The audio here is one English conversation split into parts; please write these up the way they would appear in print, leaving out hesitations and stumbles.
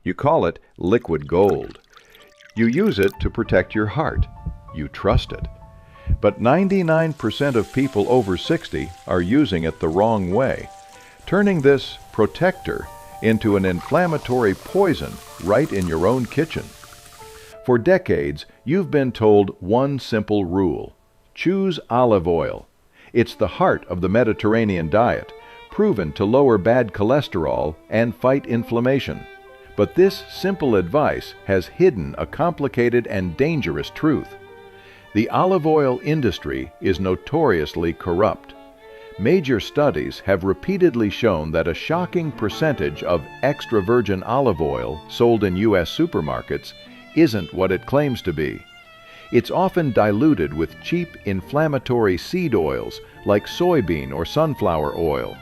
You call it liquid gold. You use it to protect your heart. You trust it. But 99% of people over 60 are using it the wrong way, turning this protector into an inflammatory poison right in your own kitchen. For decades, you've been told one simple rule: choose olive oil. It's the heart of the Mediterranean diet, proven to lower bad cholesterol and fight inflammation. But this simple advice has hidden a complicated and dangerous truth. The olive oil industry is notoriously corrupt. Major studies have repeatedly shown that a shocking percentage of extra virgin olive oil sold in U.S. supermarkets isn't what it claims to be. It's often diluted with cheap inflammatory seed oils like soybean or sunflower oil.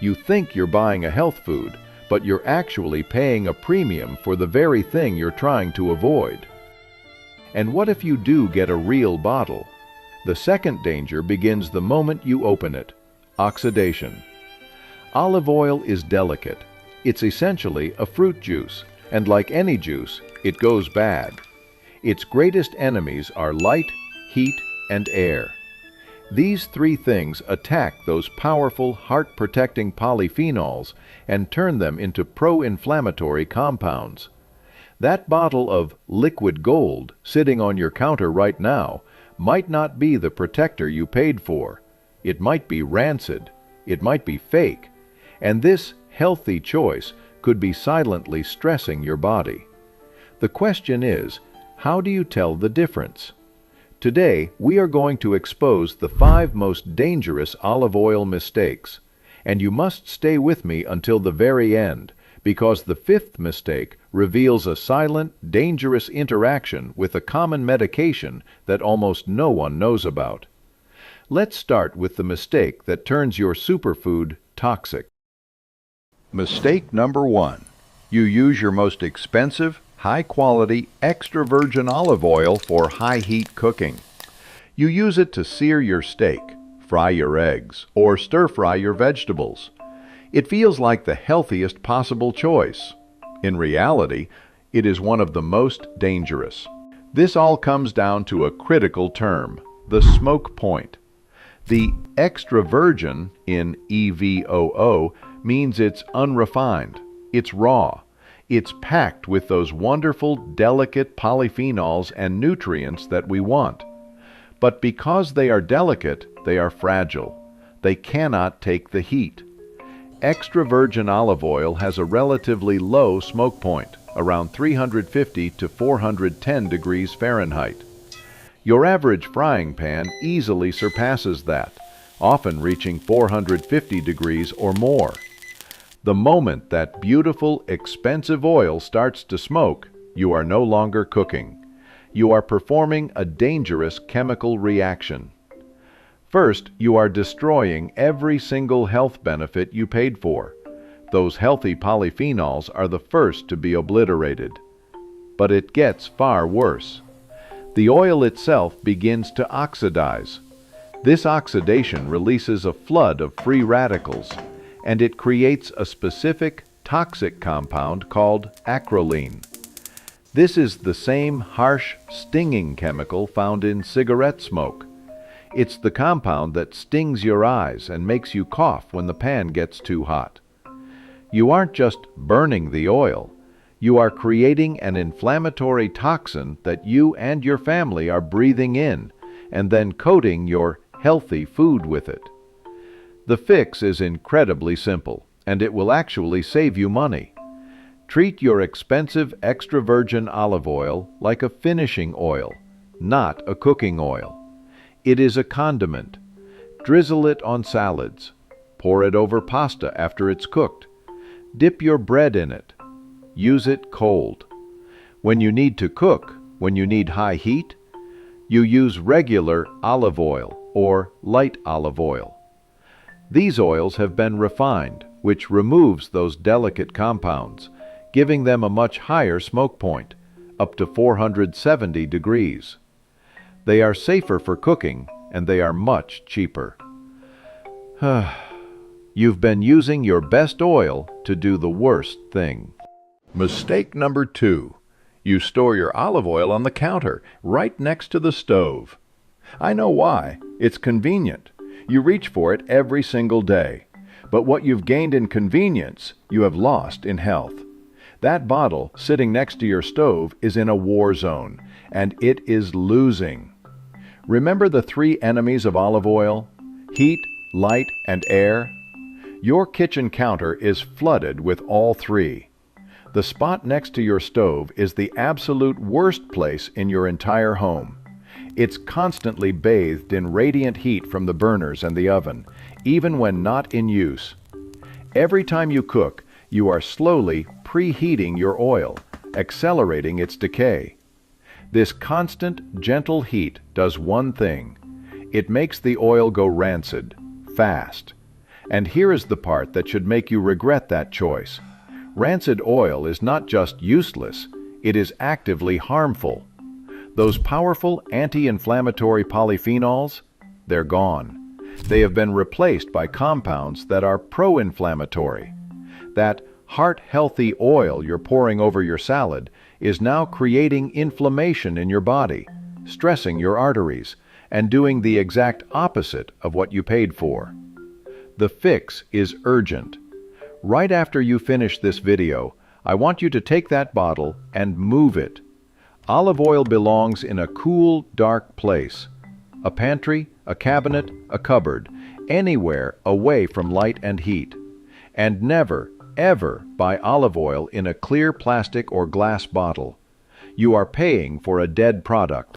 You think you're buying a health food, but you're actually paying a premium for the very thing you're trying to avoid. And what if you do get a real bottle? The second danger begins the moment you open it: oxidation. Olive oil is delicate. It's essentially a fruit juice, and like any juice, it goes bad. Its greatest enemies are light, heat, and air. These three things attack those powerful heart-protecting polyphenols and turn them into pro-inflammatory compounds. That bottle of liquid gold sitting on your counter right now might not be the protector you paid for. It might be rancid. It might be fake. And this healthy choice could be silently stressing your body. The question is, how do you tell the difference? Today, we are going to expose the 5 most dangerous olive oil mistakes. And you must stay with me until the very end, because the 5th mistake reveals a silent, dangerous interaction with a common medication that almost no one knows about. Let's start with the mistake that turns your superfood toxic. Mistake number 1. You use your most expensive, high-quality, extra virgin olive oil for high-heat cooking. You use it to sear your steak, fry your eggs, or stir-fry your vegetables. It feels like the healthiest possible choice. In reality, it is one of the most dangerous. This all comes down to a critical term: the smoke point. The extra virgin in EVOO means it's unrefined, it's raw, it's packed with those wonderful, delicate polyphenols and nutrients that we want. But because they are delicate, they are fragile. They cannot take the heat. Extra virgin olive oil has a relatively low smoke point, around 350 to 410 degrees Fahrenheit. Your average frying pan easily surpasses that, often reaching 450 degrees or more. The moment that beautiful, expensive oil starts to smoke, you are no longer cooking. You are performing a dangerous chemical reaction. First, you are destroying every single health benefit you paid for. Those healthy polyphenols are the first to be obliterated. But it gets far worse. The oil itself begins to oxidize. This oxidation releases a flood of free radicals, and it creates a specific toxic compound called acrolein. This is the same harsh, stinging chemical found in cigarette smoke. It's the compound that stings your eyes and makes you cough when the pan gets too hot. You aren't just burning the oil. You are creating an inflammatory toxin that you and your family are breathing in, and then coating your healthy food with it. The fix is incredibly simple, and it will actually save you money. Treat your expensive extra virgin olive oil like a finishing oil, not a cooking oil. It is a condiment. Drizzle it on salads. Pour it over pasta after it's cooked. Dip your bread in it. Use it cold. When you need to cook, when you need high heat, you use regular olive oil or light olive oil. These oils have been refined, which removes those delicate compounds, giving them a much higher smoke point, up to 470 degrees. They are safer for cooking, and they are much cheaper. You've been using your best oil to do the worst thing. Mistake number 2. You store your olive oil on the counter, right next to the stove. I know why. It's convenient. You reach for it every single day. But what you've gained in convenience, you have lost in health. That bottle sitting next to your stove is in a war zone, and it is losing. Remember the 3 enemies of olive oil? Heat, light, and air? Your kitchen counter is flooded with all 3. The spot next to your stove is the absolute worst place in your entire home. It's constantly bathed in radiant heat from the burners and the oven, even when not in use. Every time you cook, you are slowly preheating your oil, accelerating its decay. This constant, gentle heat does one thing. It makes the oil go rancid, fast. And here is the part that should make you regret that choice. Rancid oil is not just useless, it is actively harmful. Those powerful anti-inflammatory polyphenols, they're gone. They have been replaced by compounds that are pro-inflammatory. That heart-healthy oil you're pouring over your salad is now creating inflammation in your body, stressing your arteries, and doing the exact opposite of what you paid for. The fix is urgent. Right after you finish this video, I want you to take that bottle and move it. Olive oil belongs in a cool, dark place. A pantry, a cabinet, a cupboard, anywhere away from light and heat. And never, ever buy olive oil in a clear plastic or glass bottle. You are paying for a dead product.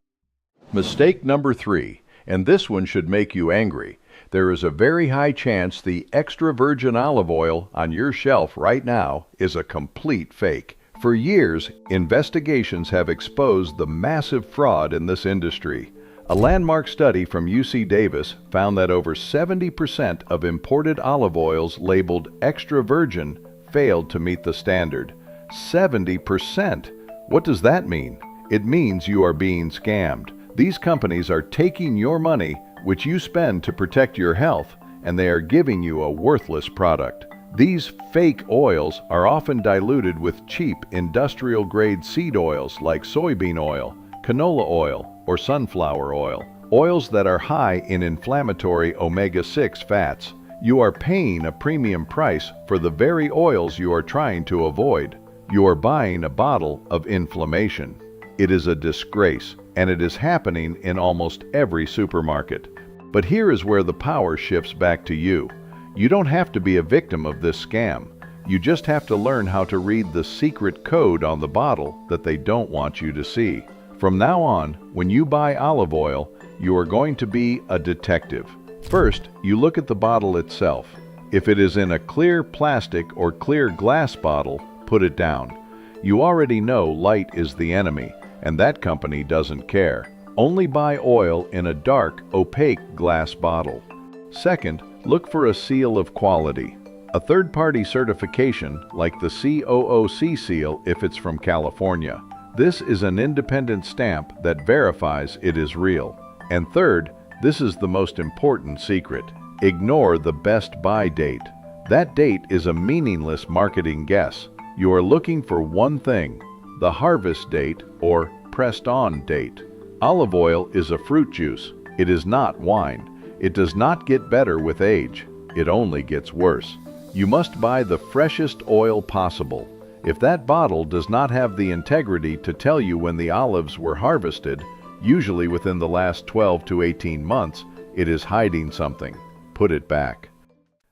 Mistake number 3, and this one should make you angry. There is a very high chance the extra virgin olive oil on your shelf right now is a complete fake. For years, investigations have exposed the massive fraud in this industry. A landmark study from UC Davis found that over 70% of imported olive oils labeled extra virgin failed to meet the standard. 70%! What does that mean? It means you are being scammed. These companies are taking your money, which you spend to protect your health, and they are giving you a worthless product. These fake oils are often diluted with cheap industrial-grade seed oils like soybean oil, canola oil, or sunflower oil, oils that are high in inflammatory omega-6 fats. You are paying a premium price for the very oils you are trying to avoid. You are buying a bottle of inflammation. It is a disgrace, and it is happening in almost every supermarket. But here is where the power shifts back to you. You don't have to be a victim of this scam. You just have to learn how to read the secret code on the bottle that they don't want you to see. From now on, when you buy olive oil, you are going to be a detective. First, you look at the bottle itself. If it is in a clear plastic or clear glass bottle, put it down. You already know light is the enemy, and that company doesn't care. Only buy oil in a dark, opaque glass bottle. Second, look for a seal of quality. A third-party certification like the COOC seal if it's from California. This is an independent stamp that verifies it is real. And third, this is the most important secret. Ignore the best buy date. That date is a meaningless marketing guess. You are looking for one thing, the harvest date or pressed on date. Olive oil is a fruit juice. It is not wine. It does not get better with age. It only gets worse. You must buy the freshest oil possible. If that bottle does not have the integrity to tell you when the olives were harvested, usually within the last 12 to 18 months, it is hiding something. Put it back.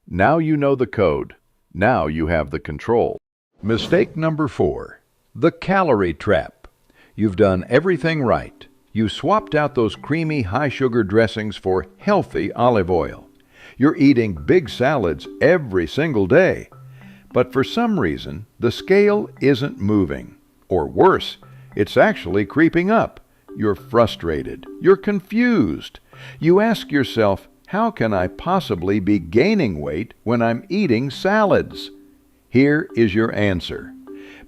Now you know the code. Now you have the control. Mistake number 4. The calorie trap. You've done everything right. You swapped out those creamy, high-sugar dressings for healthy olive oil. You're eating big salads every single day. But for some reason, the scale isn't moving. Or worse, it's actually creeping up. You're frustrated. You're confused. You ask yourself, how can I possibly be gaining weight when I'm eating salads? Here is your answer.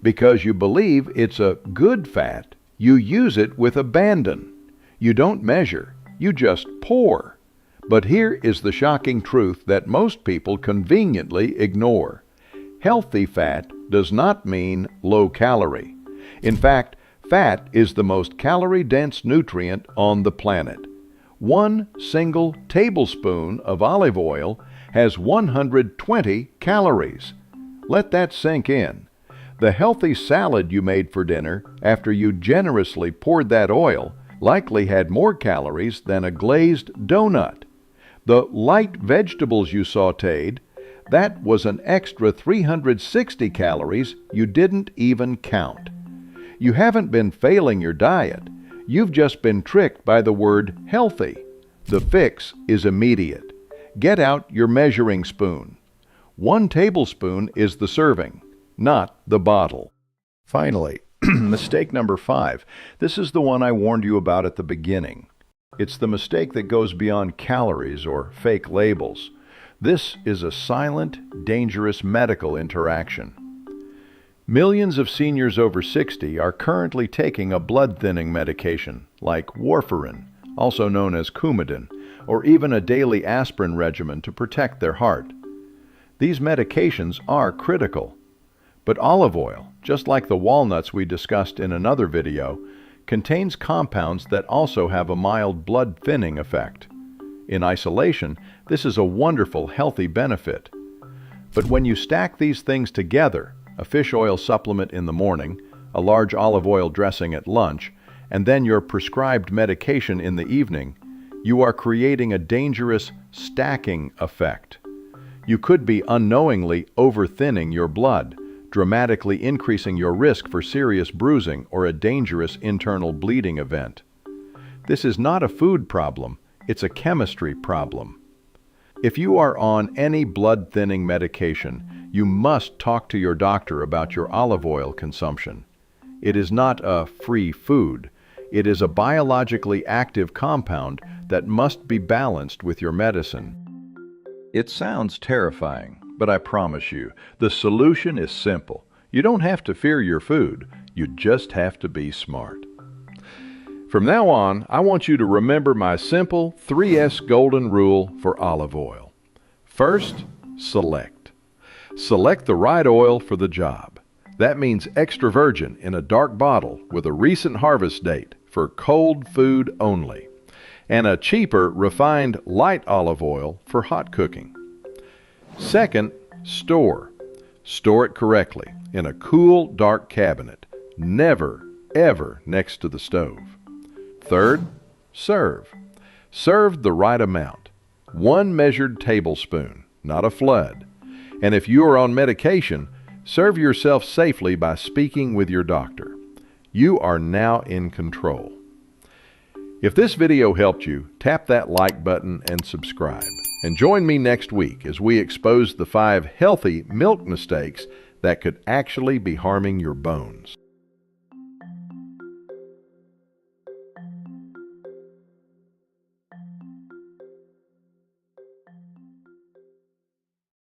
Because you believe it's a good fat, you use it with abandon. You don't measure, you just pour. But here is the shocking truth that most people conveniently ignore. Healthy fat does not mean low calorie. In fact, fat is the most calorie-dense nutrient on the planet. One single tablespoon of olive oil has 120 calories. Let that sink in. The healthy salad you made for dinner after you generously poured that oil likely had more calories than a glazed donut. The light vegetables you sautéed, that was an extra 360 calories you didn't even count. You haven't been failing your diet. You've just been tricked by the word healthy. The fix is immediate. Get out your measuring spoon. 1 tablespoon is the serving, not the bottle. Finally, mistake number 5. This is the one I warned you about at the beginning. It's the mistake that goes beyond calories or fake labels. This is a silent, dangerous medical interaction. Millions of seniors over 60 are currently taking a blood-thinning medication like warfarin, also known as Coumadin, or even a daily aspirin regimen to protect their heart. These medications are critical. But olive oil, just like the walnuts we discussed in another video, contains compounds that also have a mild blood-thinning effect. In isolation, this is a wonderful, healthy benefit. But when you stack these things together, a fish oil supplement in the morning, a large olive oil dressing at lunch, and then your prescribed medication in the evening, you are creating a dangerous stacking effect. You could be unknowingly over-thinning your blood, dramatically increasing your risk for serious bruising or a dangerous internal bleeding event. This is not a food problem, it's a chemistry problem. If you are on any blood-thinning medication, you must talk to your doctor about your olive oil consumption. It is not a free food. It is a biologically active compound that must be balanced with your medicine. It sounds terrifying, but I promise you, the solution is simple. You don't have to fear your food, you just have to be smart. From now on, I want you to remember my simple 3S golden rule for olive oil. First, select. Select the right oil for the job. That means extra virgin in a dark bottle with a recent harvest date for cold food only, and a cheaper refined light olive oil for hot cooking. Second, store. Store it correctly in a cool, dark cabinet, never, ever next to the stove. Third, serve. Serve the right amount. 1 measured tablespoon, not a flood. And if you are on medication, serve yourself safely by speaking with your doctor. You are now in control. If this video helped you, tap that like button and subscribe. And join me next week as we expose the 5 healthy milk mistakes that could actually be harming your bones.